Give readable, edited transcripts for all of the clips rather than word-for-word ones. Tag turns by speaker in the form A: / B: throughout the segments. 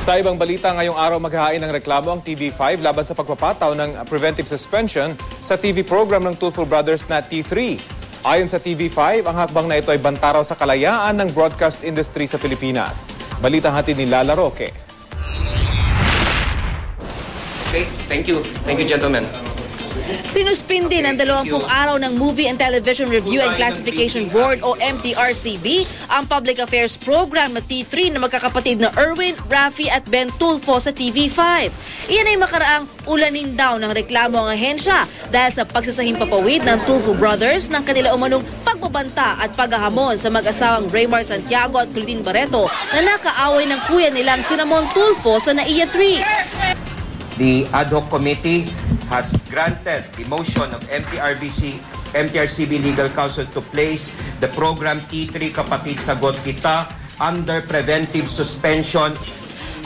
A: Sa ibang balita, ngayong araw maghahain ng reklamo ang TV5 laban sa pagpapataw ng preventive suspension sa TV program ng Tulfo Brothers na T3. Ayon sa TV5, ang hakbang na ito ay bantaraw sa kalayaan ng broadcast industry sa Pilipinas. Balitang hatid ni Lala Roque.
B: Okay, thank you. Thank you, gentlemen.
C: Sinuspindi ng 20 araw ng Movie and Television Review and Classification Board o MTRCB ang public affairs program na T3 na magkakapatid na Erwin, Rafi at Ben Tulfo sa TV5. Iyan ay makaraang ulanin daw ng reklamo ang ahensya dahil sa pagsasahing papawid ng Tulfo Brothers ng kanila umanong pagbabanta at paghahamon sa mag-asawang Raymar Santiago at Claudine Barreto na nakaaway ng kuya nilang Sinamon Tulfo sa NAIA 3.
B: The ad hoc committee has granted the motion of MTRCB Legal Counsel to place the program T3 Kapatid Sagot Kita under preventive suspension.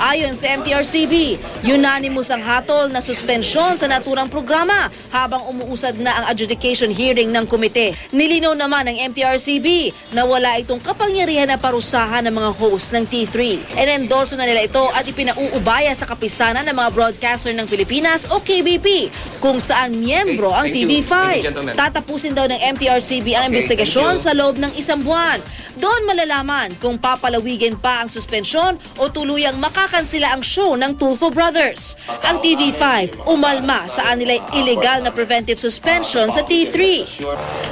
C: Ayon sa MTRCB, unanimous ang hatol na suspensyon sa naturang programa habang umuusad na ang adjudication hearing ng komite. Nilinaw naman ng MTRCB na wala itong kapangyarihan na parusahan ng mga host ng T3. Inendorso na nila ito at ipinauubaya sa kapisanan ng mga broadcaster ng Pilipinas o KBP kung saan miyembro ang TV5. Tatapusin daw ng MTRCB ang investigasyon sa loob ng 1 buwan. Doon malalaman kung papalawigin pa ang suspensyon o tuluyang makakansila ang show ng Tulfo Brothers. Ang TV5 umalma sa nila'y illegal na preventive suspension sa T3.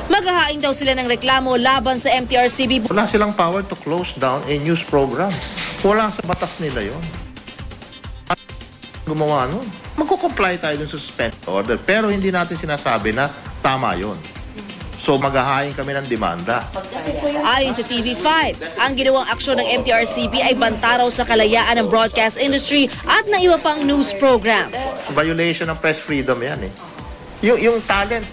C: Maghahain daw sila ng reklamo laban sa MTRCB.
D: Wala silang power to close down a news program. Wala sa batas nila yon. Gumawa nun. Magko-comply tayo dun sa suspension order pero hindi natin sinasabi na tama yon. So maghahain kami ng demanda.
C: Ayon sa TV5, ang ginawang aksyon ng MTRCB ay bantaraw sa kalayaan ng broadcast industry at ng iba pang news programs.
D: Violation ng press freedom yan eh. Yung talent,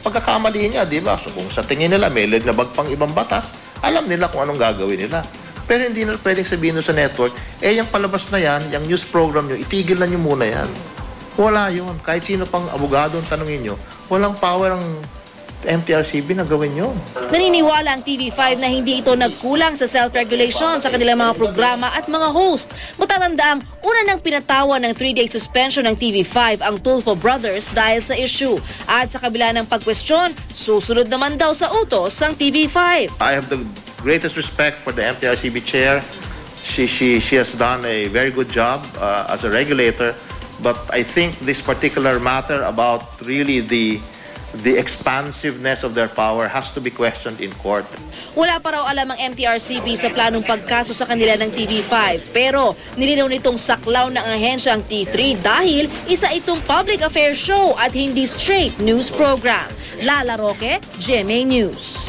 D: pagkakamali niya, di ba? So kung sa tingin nila may labag pang ibang batas, alam nila kung anong gagawin nila. Pero hindi na pwedeng sabihin sa network, yung palabas na yan, yung news program nyo, itigil na nyo muna yan. Wala yun. Kahit sino pang abogado ang tanungin nyo, walang power ang MTRCB na gawin yun.
C: Naniniwala ang TV5 na hindi ito nagkulang sa self-regulation sa kanilang mga programa at mga host. Matatandaang una nang pinatawan ng 3-day suspension ng TV5 ang Tulfo Brothers dahil sa issue. At sa kabila ng pagkwestiyon, susunod naman daw sa utos ang TV5.
D: I have the greatest respect for the MTRCB chair. She has done a very good job as a regulator. But I think this particular matter about really the expansiveness of their power has to be questioned in court.
C: Wala pa raw alam ang MTRCB sa planong pagkaso sa kanila ng TV5 pero nilinaw nitong saklaw ng ahensya ang T3 dahil isa itong public affairs show at hindi straight news program. Lala Roque, GMA News.